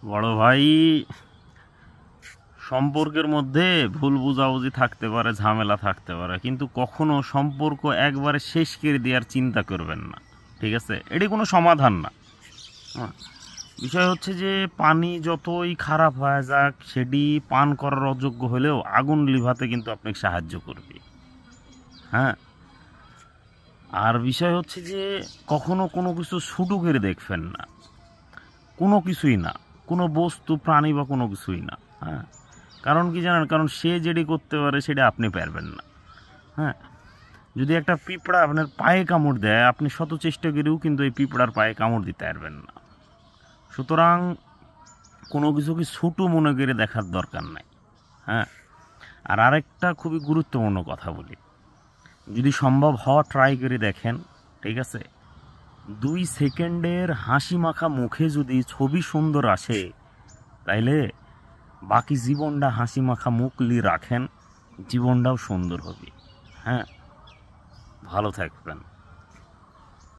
বড় ভাই, সম্পর্কের মধ্যে ভুল বুঝাবুঝি থাকতে পারে, ঝামেলা থাকতে পারে, কিন্তু কখনো সম্পর্ক একবারে শেষ করে দেওয়ার চিন্তা করবেন না। ঠিক আছে, এটি কোনো সমাধান না। হ্যাঁ, বিষয় হচ্ছে যে পানি যতই খারাপ হয়ে যাক, সেটি পান করার অযোগ্য হলেও আগুন লিভাতে কিন্তু আপনাকে সাহায্য করবে। হ্যাঁ, আর বিষয় হচ্ছে যে কখনো কোনো কিছু শুরু করে দেখবেন না, কোনো কিছুই না, কোনো বস্তু প্রাণী বা কোনো কিছুই না। হ্যাঁ, কারণ কি জানেন, কারণ সে যেটি করতে পারে সেটা আপনি পারবেন না। হ্যাঁ, যদি একটা পিঁপড়া আপনার পায়ে কামড় দেয়, আপনি শত চেষ্টা করেও কিন্তু এই পিঁপড়ার পায়ে কামড় দিতে পারবেন না। সুতরাং কোনো কিছুকে ছোটো মনে করে দেখার দরকার নাই। হ্যাঁ, আর আরেকটা খুবই গুরুত্বপূর্ণ কথা বলি, যদি সম্ভব হওয়া ট্রাই করে দেখেন। ঠিক আছে, 2 সেকেন্ডের হাসি মাখা মুখে যদি ছবি সুন্দর আসে, তাইলে বাকি জীবনটা হাসি মাখা মুখ নিয়ে রাখেন, জীবনটাও সুন্দর হবে। হ্যাঁ, ভালো থাকবেন।